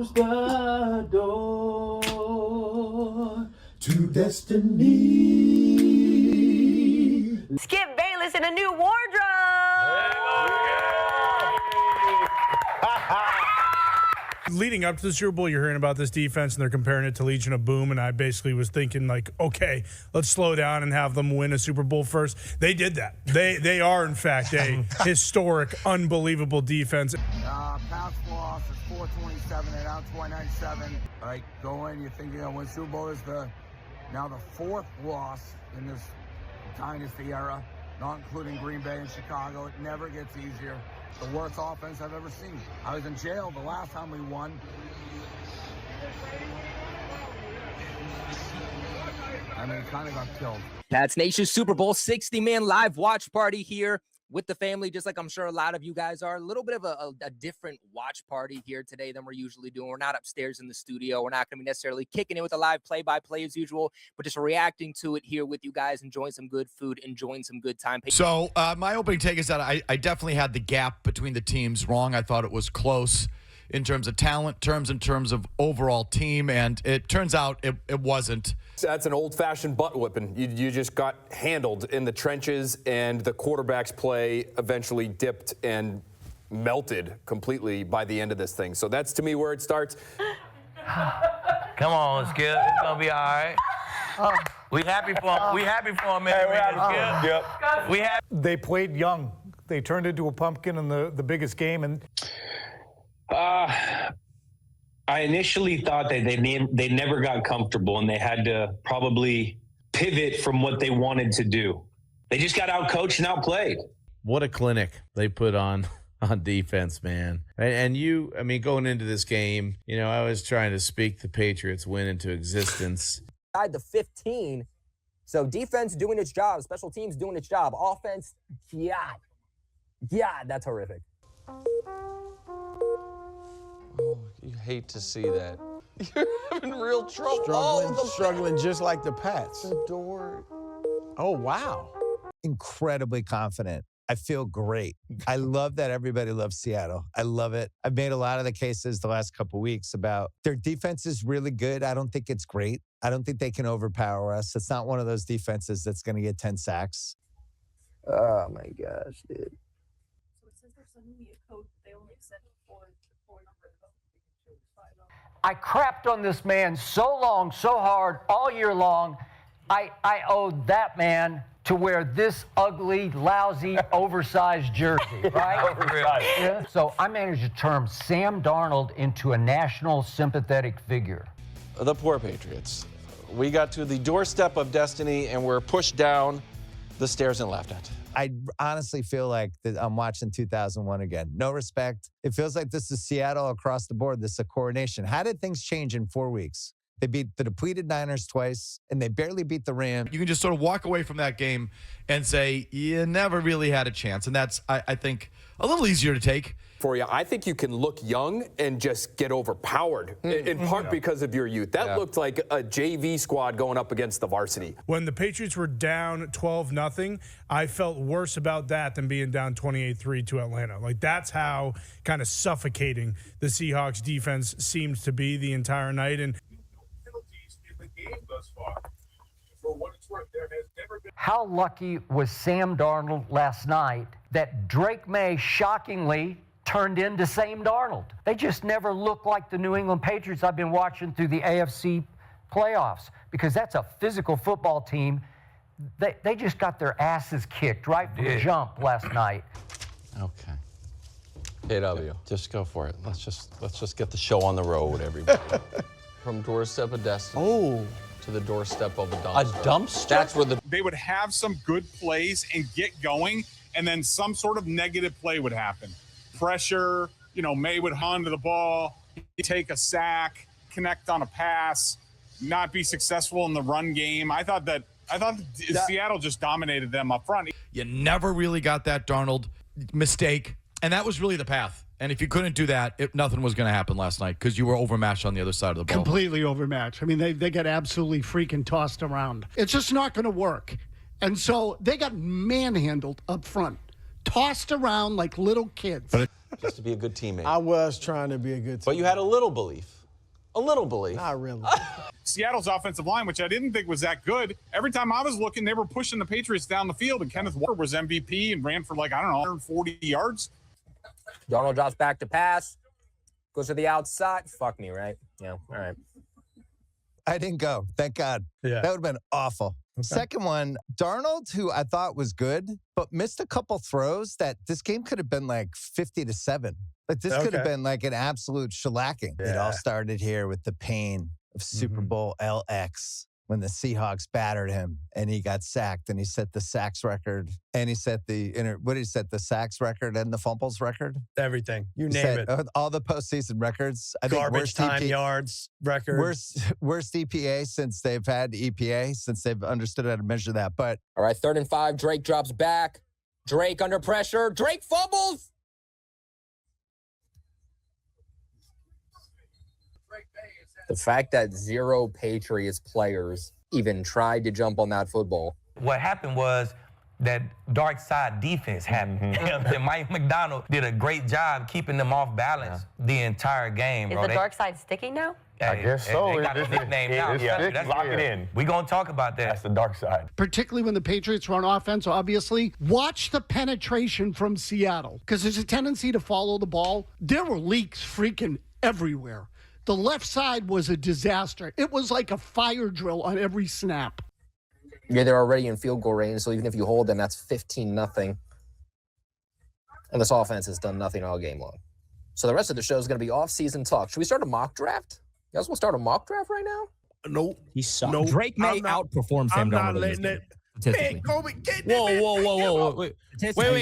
close the door to destiny. Skip Bayless in a new wardrobe. Leading up to the Super Bowl, you're hearing about this defense, and they're comparing it to Legion of Boom, and I basically was thinking, like, okay, let's slow down and have them win a Super Bowl first. They did that. They are, in fact, a historic, unbelievable defense. Pass loss is 427. They're down 297. All right, go in. You think you're going to win Super Bowl. Is now the fourth loss in this dynasty era, not including Green Bay and Chicago. It never gets easier. The worst offense I've ever seen. I was in jail the last time we won. I mean, kind of got killed. Pats Nation Super Bowl 60-man live watch party here with the family, just like I'm sure a lot of you guys are. A little bit of a different watch party here today than we're usually doing. We're not upstairs in the studio. We're not going to be necessarily kicking it with a live play-by-play as usual, but just reacting to it here with you guys, enjoying some good food, enjoying some good time. So my opening take is that I definitely had the gap between the teams wrong. I thought it was close in terms of talent, in terms of overall team, and it turns out it wasn't. That's an old-fashioned butt whipping. You just got handled in the trenches, and the quarterback's play eventually dipped and melted completely by the end of this thing. So that's, to me, where it starts. Come on, Skip. It's going to be all right. We happy for him. We happy for him, man. Skip. Yep. They played young. They turned into a pumpkin in the biggest game, and I initially thought that they never got comfortable and they had to probably pivot from what they wanted to do. They just got outcoached and outplayed. What a clinic they put on defense, man. And going into this game, I was trying to speak the Patriots win into existence. The 15. So defense doing its job, special teams doing its job. Offense, yeah, that's horrific. Oh, you hate to see that. You're having real trouble. Struggling just like the Pats. The door. Oh, wow. Incredibly confident. I feel great. I love that everybody loves Seattle. I love it. I've made a lot of the cases the last couple of weeks about their defense is really good. I don't think it's great. I don't think they can overpower us. It's not one of those defenses that's going to get 10 sacks. Oh, my gosh, dude. So it says there's suddenly a code they only sent four number of I crapped on this man so long, so hard, all year long. I owed that man to wear this ugly, lousy, oversized jersey, right? Yeah. So I managed to turn Sam Darnold into a national sympathetic figure. The poor Patriots. We got to the doorstep of destiny and we're pushed down the stairs and laughed at. I honestly feel like that I'm watching 2001 again. No respect. It feels like this is Seattle across the board. This is a coronation. How did things change in 4 weeks? They beat the depleted Niners twice, and they barely beat the Rams. You can just sort of walk away from that game and say, you never really had a chance. And that's, I think, a little easier to take. For you, I think you can look young and just get overpowered, in part because of your youth. That looked like a JV squad going up against the varsity. When the Patriots were down 12-0, I felt worse about that than being down 28-3 to Atlanta. Like, that's how kind of suffocating the Seahawks defense seemed to be the entire night. And penalties in the game thus far. For what it's worth, there has never been. How lucky was Sam Darnold last night that Drake May shockingly turned into Sam Darnold? They just never look like the New England Patriots I've been watching through the AFC playoffs, because that's a physical football team. They just got their asses kicked right from the jump last night. Okay. KW, just go for it. Let's just get the show on the road, everybody. From doorstep of destiny to the doorstep of a dumpster. A dumpster? That's where they would have some good plays and get going, and then some sort of negative play would happen. Pressure, May would hunt to the ball, take a sack, connect on a pass, not be successful in the run game. I thought Seattle just dominated them up front. You never really got that Darnold mistake, and that was really the path. And if you couldn't do that, nothing was going to happen last night because you were overmatched on the other side of the ball. completely overmatched. I mean, they got absolutely freaking tossed around. It's just not going to work. And so they got manhandled up front, tossed around like little kids. just to be a good teammate. I was trying to be a good teammate. But you had a little belief. A little belief. Not really. Seattle's offensive line, which I didn't think was that good, every time I was looking, they were pushing the Patriots down the field, and Kenneth Walker was MVP and ran for 140 yards. Darnold drops back to pass, goes to the outside. Fuck me, right? Yeah, all right. I didn't go. Thank God. Yeah. That would have been awful. Okay. Second one, Darnold, who I thought was good, but missed a couple throws that this game could have been 50-7. This could have been an absolute shellacking. Yeah. It all started here with the pain of Super Bowl LX when the Seahawks battered him and he got sacked and he set the sacks record and he set the the sacks record and the fumbles record? Everything. You name it. All the postseason records. I think garbage time yards record. Worst EPA since they've had EPA, since they've understood how to measure that. But all right, 3rd and 5. Drake drops back. Drake under pressure. Drake fumbles. The fact that 0 Patriots players even tried to jump on that football. What happened was that dark side defense happened. And Mike McDonald did a great job keeping them off balance the entire game. Is the dark side sticking now? I guess so. They got a nickname now. Lock it in. We're going to talk about that. That's the dark side. Particularly when the Patriots run offense, obviously. Watch the penetration from Seattle, because there's a tendency to follow the ball. There were leaks freaking everywhere. The left side was a disaster. It was like a fire drill on every snap. Yeah, they're already in field goal range, so even if you hold them, that's 15-0. And this offense has done nothing all game long. So the rest of the show is going to be off-season talk. Should we start a mock draft? You guys want to start a mock draft right now? Nope. He sucks. Nope. Drake may outperform Sam Darnold. I'm not letting it. Hey, Colby, get Whoa. Wait,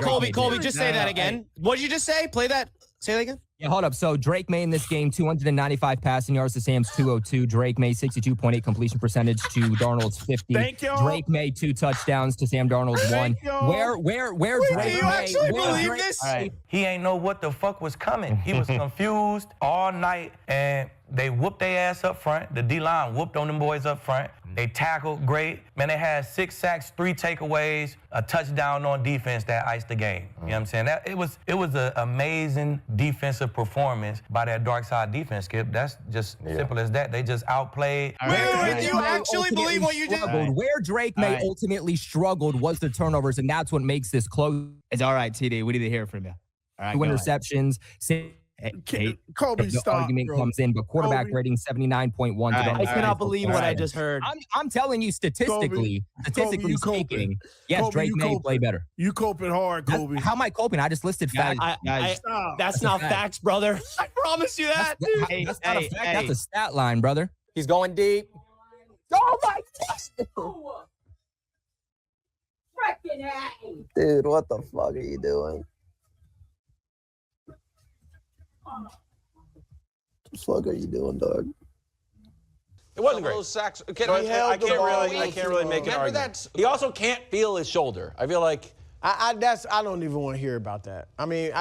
Colby, just say that again. What did you just say? Say that again. Yeah, hold up. So Drake May in this game, 295 passing yards to Sam's 202. Drake May, 62.8 completion percentage to Darnold's 50. Thank you. Drake May, 2 touchdowns to Sam Darnold's 1. Where Drake May? Do you actually believe this? Right. He ain't know what the fuck was coming. He was confused all night, and they whooped their ass up front. The D-line whooped on them boys up front. They tackled great. Man, they had 6 sacks, 3 takeaways, a touchdown on defense that iced the game. You know what I'm saying? It was an amazing defensive performance by that dark side defense, Skip. That's just simple as that. They just outplayed. Wait, do you actually believe what you just said? Where Drake May ultimately struggled was the turnovers, and that's what makes this close. It's all right, TD. We need to hear from you. All right, 2 interceptions. Colby, the stop, argument bro. comes in, but quarterback rating 79.1. I cannot believe what I just heard. I'm telling you, statistically speaking, yes, Colby, Drake may play better. You coping hard, Colby. How am I coping? I just listed facts. That's not facts, brother. I promise you that. That's not a fact. That's a stat line, brother. He's going deep. Oh my God! Freaking A! Dude, what the fuck are you doing? What the fuck are you doing, dog? It wasn't great. Those sacks. I can't really make an argument. He also can't feel his shoulder. I feel like I don't even want to hear about that. I mean,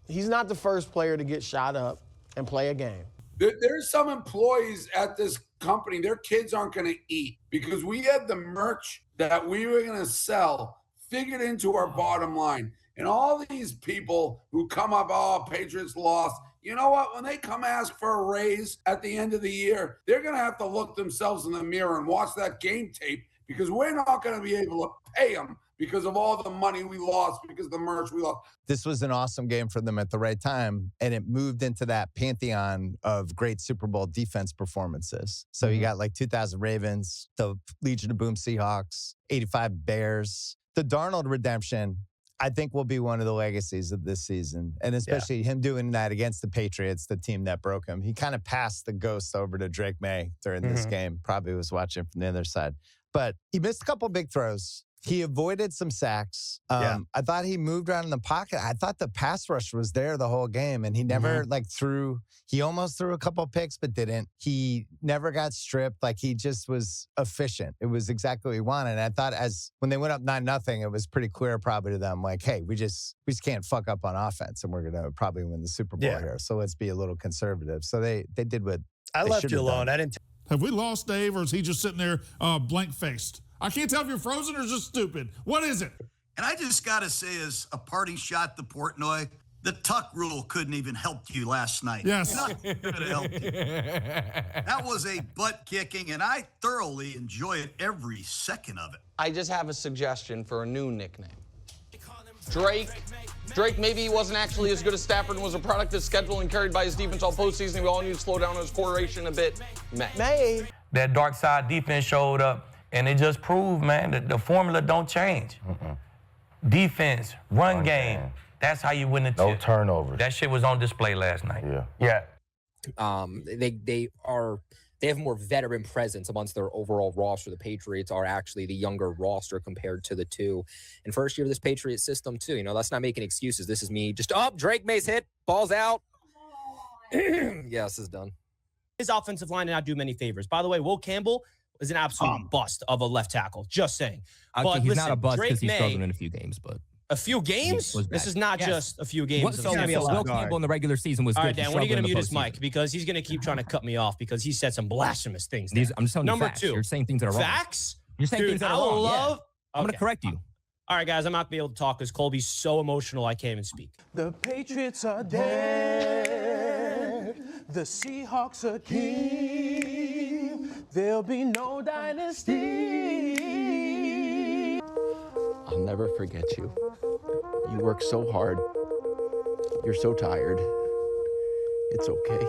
he's not the first player to get shot up and play a game. There's some employees at this company, their kids aren't going to eat because we had the merch that we were going to sell figured into our bottom line. And all these people who come up, oh, Patriots lost. You know what? When they come ask for a raise at the end of the year, they're going to have to look themselves in the mirror and watch that game tape because we're not going to be able to pay them because of all the money we lost, because of the merch we lost. This was an awesome game for them at the right time, and it moved into that pantheon of great Super Bowl defense performances. So you got 2,000 Ravens, the Legion of Boom Seahawks, 85 Bears. The Darnold redemption, I think, will be one of the legacies of this season, and especially him doing that against the Patriots, the team that broke him. He kind of passed the ghost over to Drake May during this game. Probably was watching from the other side. But he missed a couple big throws. He avoided some sacks. I thought he moved around in the pocket. I thought the pass rush was there the whole game, and he never threw. He almost threw a couple picks, but didn't. He never got stripped. He just was efficient. It was exactly what he wanted. And I thought when they went up 9-0, it was pretty clear probably to them, hey, we just can't fuck up on offense, and we're gonna probably win the Super Bowl here. So let's be a little conservative. So they did what I left you alone. I didn't. Have we lost Dave, or is he just sitting there blank-faced? I can't tell if you're frozen or just stupid. What is it? And I just got to say, as a parting shot to Portnoy, The tuck rule couldn't even help you last night. Yes. Nothing could have helped you. That was a butt kicking, and I thoroughly enjoyed every second of it. I just have a suggestion for a new nickname. Drake. Drake, maybe he wasn't actually as good as Stafford and was a product of scheduling carried by his defense all postseason. We all need to slow down his coordination a bit. May. That dark side defense showed up, and it just proved, man, that the formula don't change. Defense, run game. That's how you win the No turnovers. That shit was on display last night. Yeah. They have more veteran presence amongst their overall roster. The Patriots are actually the younger roster compared to the two. And first year of this Patriot system, too. You know, let's not make any excuses. This is me just, Drake May's hit. Ball's out. Yes, it's done. His offensive line did not do many favors. By the way, Will Campbell is an absolute bust of a left tackle. Just saying. But He's not a bust because he's May, struggling in a few games, but. A few games? This is not just a few games. Will Campbell in the regular season was all good. right, Dan, when are you going to mute his mic? Because he's going to keep trying to cut me off because he said some blasphemous things. I'm just telling you Number facts. two. You're saying things that are wrong. Facts? You're saying things that are wrong. Yeah. I'm going to correct you. All right, guys, I'm not going to be able to talk because Colby's so emotional I can't even speak. The Patriots are dead. The Seahawks are king. There'll be no dynasty. I'll never forget you. You work so hard. You're so tired. It's okay.